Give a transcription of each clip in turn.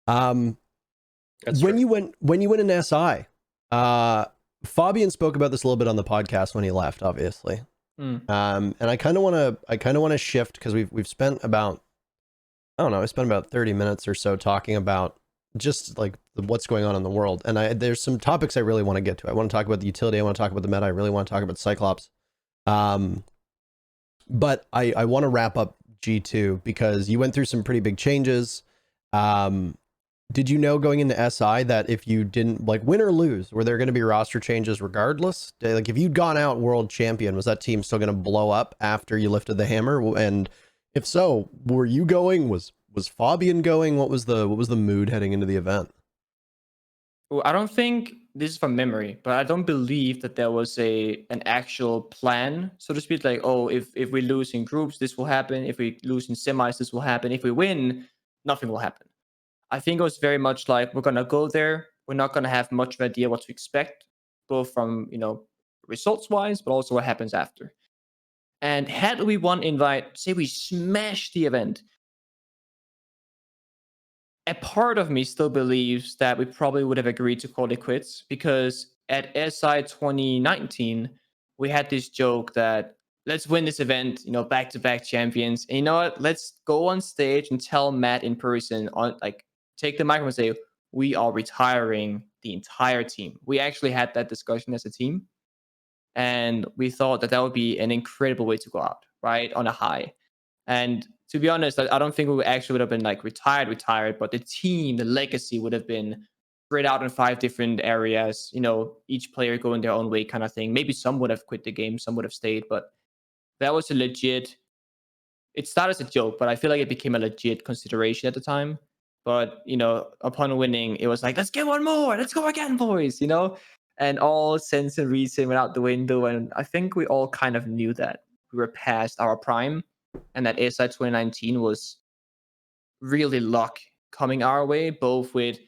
Um, That's when true. you went in SI, Fabian spoke about this a little bit on the podcast when he left, obviously. And I kind of want to shift because we've spent about, I don't know, I spent about 30 minutes or so talking about just like what's going on in the world. And there's some topics I really want to get to. I want to talk about the utility. I want to talk about the meta. I really want to talk about Cyclops. But I want to wrap up G2 because you went through some pretty big changes. Did you know going into SI that if you didn't, like, win or lose, were there going to be roster changes regardless? Like, if you'd gone out world champion, was that team still going to blow up after you lifted the hammer? And if so, were you going? Was Fabian going? What was the mood heading into the event? Well, I don't think this is from memory, but I don't believe that there was an actual plan, so to speak. Like, oh, if we lose in groups, this will happen. If we lose in semis, this will happen. If we win, nothing will happen. I think it was very much like we're gonna go there. We're not gonna have much of an idea what to expect, both from results wise, but also what happens after. And had we won invite, say we smashed the event, a part of me still believes that we probably would have agreed to call it quits because at SI 2019 we had this joke that let's win this event, back-to-back champions. And you know what? Let's go on stage and tell Matt in person take the microphone and say, we are retiring the entire team. We actually had that discussion as a team. And we thought that would be an incredible way to go out, right? On a high. And to be honest, I don't think we actually would have been like retired, but the team, the legacy would have been spread out in 5 different areas, each player going their own way kind of thing. Maybe some would have quit the game, some would have stayed, but that was it started as a joke, but I feel like it became a legit consideration at the time. But, upon winning, it was like, let's get one more. Let's go again, boys, And all sense and reason went out the window. And I think we all kind of knew that we were past our prime and that SI 2019 was really luck coming our way, both with,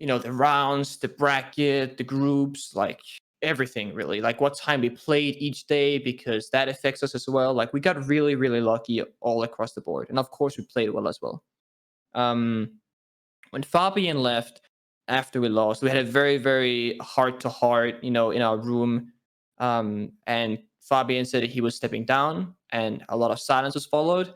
the rounds, the bracket, the groups, like everything really. Like what time we played each day, because that affects us as well. Like we got really, really lucky all across the board. And of course, we played well as well. When Fabian left after we lost, we had a very, very heart-to-heart, in our room. And Fabian said that he was stepping down, and a lot of silence was followed.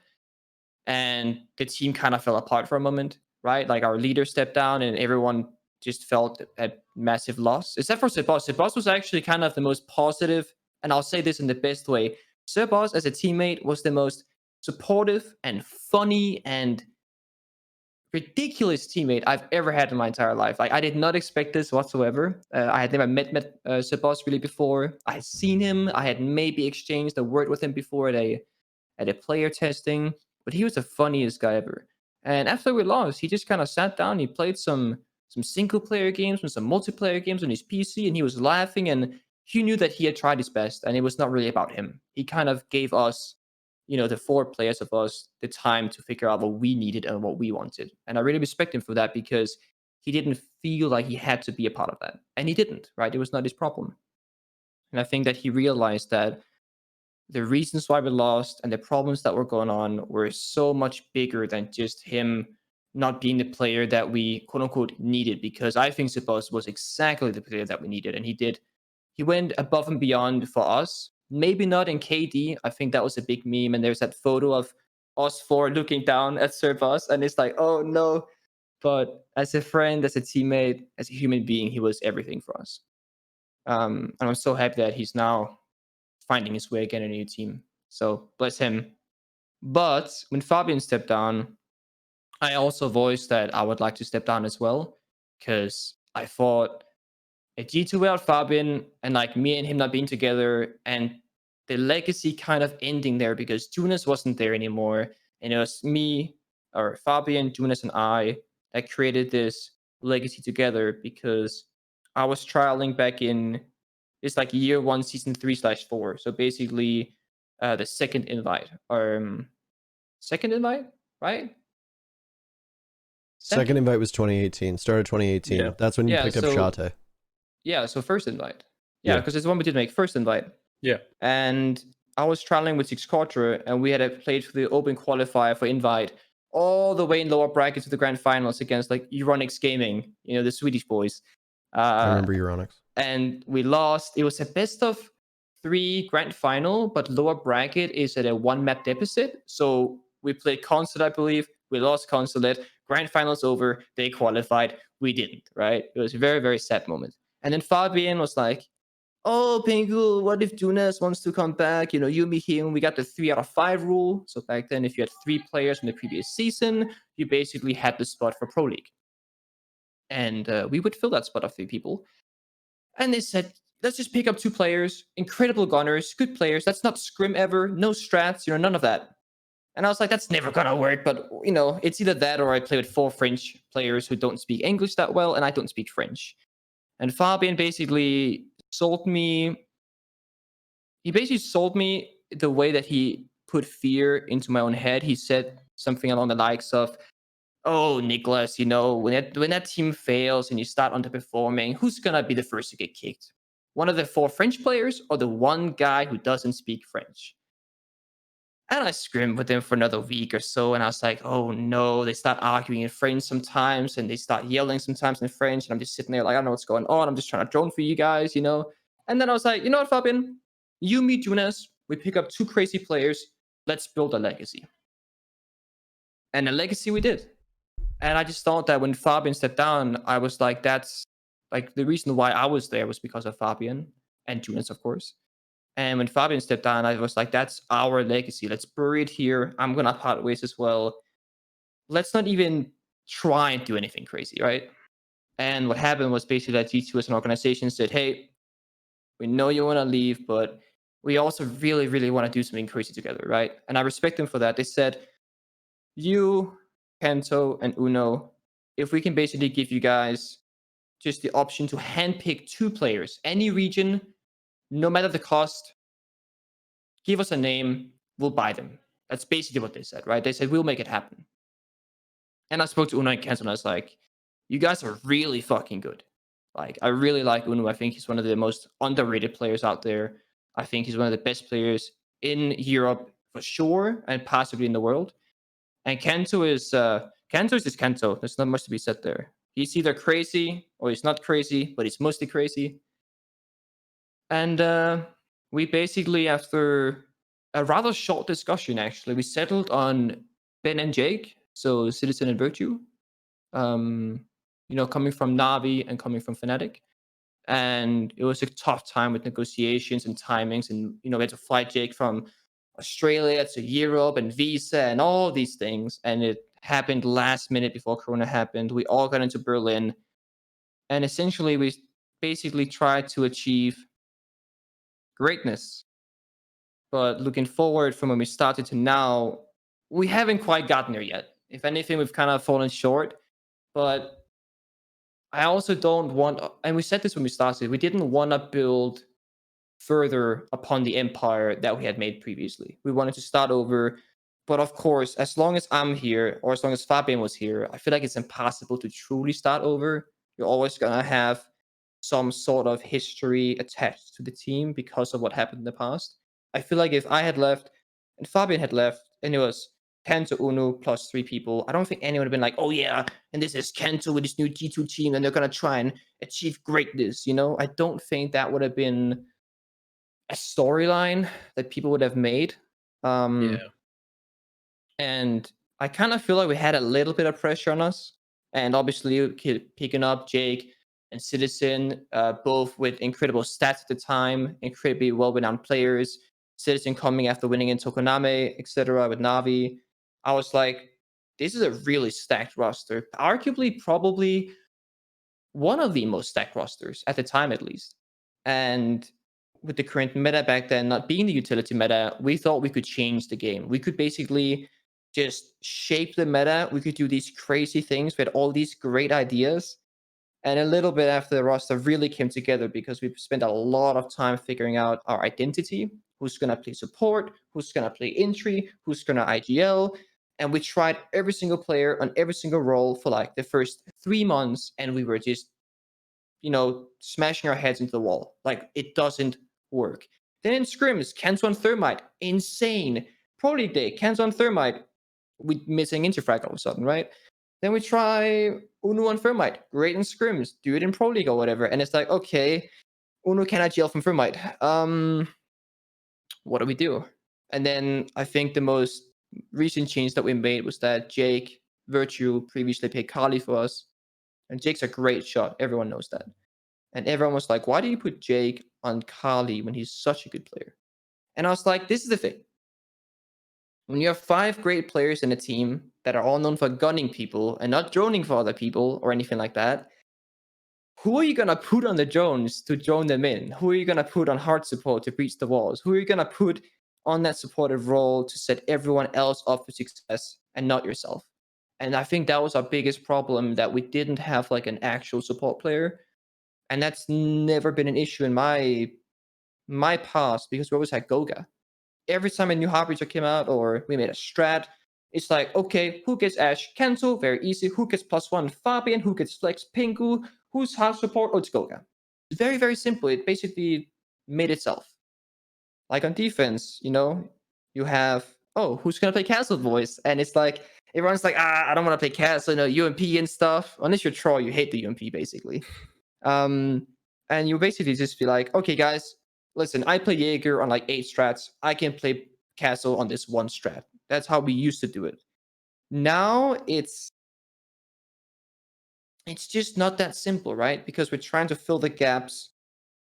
And the team kind of fell apart for a moment, right? Like our leader stepped down, and everyone just felt a massive loss, except for Sebas. Sebas was actually kind of the most positive, and I'll say this in the best way. Sebas, as a teammate, was the most supportive and funny and ridiculous teammate I've ever had in my entire life. Like I did not expect this whatsoever. I had never met Sebas really before. I had seen him. I had maybe exchanged a word with him before at a player testing, but he was the funniest guy ever. And after we lost, he just kind of sat down. He played some single player games and some multiplayer games on his PC, and he was laughing. And he knew that he had tried his best, and it was not really about him. He kind of gave us, the 4 players of us, the time to figure out what we needed and what we wanted. And I really respect him for that because he didn't feel like he had to be a part of that. And he didn't, right? It was not his problem. And I think that he realized that the reasons why we lost and the problems that were going on were so much bigger than just him not being the player that we, quote unquote, needed. Because I think Sebas was exactly the player that we needed. And he went above and beyond for us. Maybe not in KD. I think that was a big meme. And there's that photo of us 4 looking down at Sebas. And it's like, oh no. But as a friend, as a teammate, as a human being, he was everything for us. And I'm so happy that he's now finding his way again in a new team. So bless him. But when Fabian stepped down, I also voiced that I would like to step down as well. Because I thought a G2 without Fabian and like me and him not being together and the legacy kind of ending there because Jonas wasn't there anymore. And it was me or Fabian, Jonas, and I that created this legacy together because I was trialing back in it's like year 1, season 3/4. So basically the second invite or second invite, right? Second invite was 2018, started 2018. Yeah. That's when you picked up Shate. Yeah, so first invite. Yeah, because it's the one we did make first invite. Yeah. And I was traveling with 6 Quattro, and we had played for the open qualifier for invite all the way in lower brackets to the grand finals against like Euronics Gaming, the Swedish boys. I remember Euronics. And we lost. It was a best of 3 grand final, but lower bracket is at a 1 map deficit. So we played Consulate, I believe. We lost Consulate. Grand finals over. They qualified. We didn't, right? It was a very, very sad moment. And then Fabian was like, oh, Pengu, what if Dunas wants to come back? You, me, him. We got the 3 out of 5 rule. So back then, if you had 3 players from the previous season, you basically had the spot for Pro League. And we would fill that spot of 3 people. And they said, let's just pick up 2 players, incredible gunners, good players. That's not scrim ever, no strats, none of that. And I was like, that's never gonna work. But it's either that or I play with 4 French players who don't speak English that well, and I don't speak French. And Fabian basically sold me. He basically sold me the way that he put fear into my own head. He said something along the likes of, oh, Nicholas, when that team fails and you start underperforming, who's gonna be the first to get kicked? One of the 4 French players or the one guy who doesn't speak French? And I scrimmed with them for another week or so, and I was like, oh no, they start arguing in French sometimes, and they start yelling sometimes in French, and I'm just sitting there like, I don't know what's going on, I'm just trying to drone for you guys, And then I was like, you know what, Fabian? You meet Jonas, we pick up 2 crazy players, let's build a legacy. And a legacy we did. And I just thought that when Fabian stepped down, I was like, that's like the reason why I was there was because of Fabian and Jonas, of course. And when Fabian stepped down, I was like, that's our legacy. Let's bury it here. I'm going to part ways as well. Let's not even try and do anything crazy, right? And what happened was basically that G2 as an organization said, hey, we know you want to leave, but we also really, really want to do something crazy together, right? And I respect them for that. They said, you, Kento, and Uno, if we can basically give you guys just the option to handpick 2 players, any region, no matter the cost, give us a name, we'll buy them. That's basically what they said, right? They said, we'll make it happen. And I spoke to Uno and Kento, and I was like, you guys are really fucking good. Like, I really like Uno. I think he's one of the most underrated players out there. I think he's one of the best players in Europe for sure, and possibly in the world. And Kento is just Kento. There's not much to be said there. He's either crazy or he's not crazy, but he's mostly crazy. And we basically, after a rather short discussion, actually, we settled on Ben and Jake, so Citizen and Virtue. Coming from Navi and coming from Fnatic. And it was a tough time with negotiations and timings. And, we had to fly Jake from Australia to Europe and visa and all these things. And it happened last minute before Corona happened. We all got into Berlin. And essentially, we basically tried to achieve greatness. But looking forward from when we started to now, we haven't quite gotten there yet. If anything, we've kind of fallen short. But I also don't want, and we said this when we started, we didn't want to build further upon the empire that we had made previously. We wanted to start over. But of course, as long as I'm here, or as long as Fabian was here, I feel like it's impossible to truly start over. You're always going to have some sort of history attached to the team because of what happened in the past. I feel like if I had left and Fabian had left and it was Kento Uno plus 3 people, I don't think anyone would have been like, oh yeah, and this is Kento with his new G2 team and they're going to try and achieve greatness, I don't think that would have been a storyline that people would have made. Yeah. And I kind of feel like we had a little bit of pressure on us. And obviously picking up Jake and Citizen, both with incredible stats at the time, incredibly well-renowned players. Citizen coming after winning in Tokoname, etc. with Navi. I was like, this is a really stacked roster. Arguably, probably one of the most stacked rosters at the time, at least. And with the current meta back then not being the utility meta, we thought we could change the game. We could basically just shape the meta. We could do these crazy things. We had all these great ideas. And a little bit after the roster really came together because we spent a lot of time figuring out our identity. Who's going to play support? Who's going to play entry? Who's going to IGL? And we tried every single player on every single role for like the first 3 months. And we were just, smashing our heads into the wall. Like, it doesn't work. Then in scrims, Kento on Thermite, insane. Pro League Day, Kento on Thermite, we missing interfrag all of a sudden, right? Then we try Uno on Thermite, great in scrims, do it in Pro League or whatever. And it's like, okay, Uno cannot GL from Thermite. What do we do? And then I think the most recent change that we made was that Jake Virtue previously played Kali for us. And Jake's a great shot. Everyone knows that. And everyone was like, why do you put Jake on Kali when he's such a good player? And I was like, this is the thing. When you have 5 great players in a team that are all known for gunning people and not droning for other people or anything like that, who are you going to put on the drones to drone them in? Who are you going to put on hard support to breach the walls? Who are you going to put on that supportive role to set everyone else up for success and not yourself? And I think that was our biggest problem, that we didn't have like an actual support player. And that's never been an issue in my past, because we always had Goga. Every time a new hard breacher came out or we made a strat, it's like, okay, who gets Ash? Cancel, very easy. Who gets +1? Fabian. Who gets Flex? Pengu. Who's hard support? Oh, it's Goga. It's very, very simple. It basically made itself. Like on defense, you have, oh, who's going to play Castle Voice? And it's like, everyone's like, I don't want to play Castle, UMP and stuff. Unless you're Troll, you hate the UMP, basically. And you basically just be like, okay, guys, listen, I play Jaeger on like 8 strats. I can play Castle on this 1 strat. That's how we used to do it. Now it's just not that simple, right? Because we're trying to fill the gaps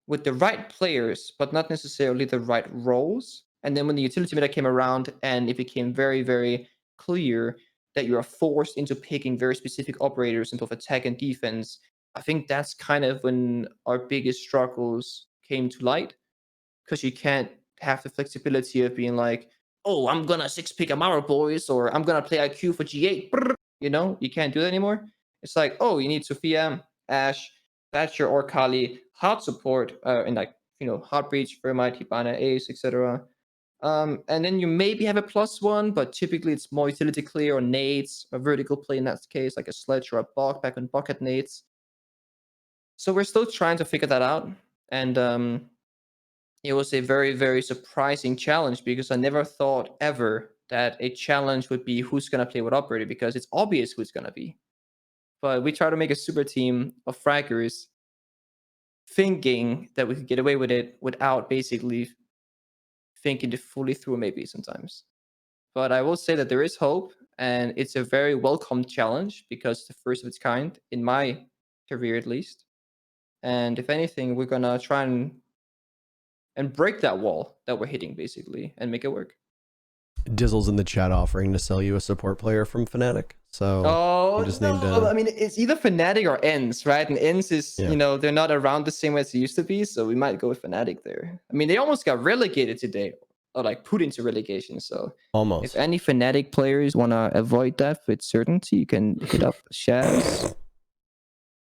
with the right players, but not necessarily the right roles. And then when the utility meta came around and it became very, very clear that you are forced into picking very specific operators in both attack and defense, I think that's kind of when our biggest struggles came to light, because you can't have the flexibility of being like, oh, I'm going to 6-pick Amaro boys, or I'm going to play IQ for G8. You can't do that anymore. It's like, oh, you need Sophia, Ash, Thatcher, or Kali, hard support, and like, hard breach, Thermite, Hibana, Ace, etc. And then you maybe have a +1, but typically it's more utility clear or nades, a vertical play in that case, like a Sledge or a Bog back on bucket nades. So we're still trying to figure that out. And it was a very, very surprising challenge, because I never thought ever that a challenge would be who's going to play what operator, because it's obvious who's going to be. But we try to make a super team of fraggers, thinking that we could get away with it without basically thinking it fully through, maybe sometimes. But I will say that there is hope, and it's a very welcome challenge, because it's the first of its kind in my career, at least. And if anything, we're gonna try and break that wall that we're hitting, basically, and make it work. Dizzle's in the chat offering to sell you a support player from Fnatic. So I mean, it's either Fnatic or ENS, right? And ENS is, they're not around the same way as they used to be, so we might go with Fnatic there. I mean, they almost got relegated today, or like put into relegation. So almost. If any Fnatic players want to avoid that with certainty, you can hit up Shaz.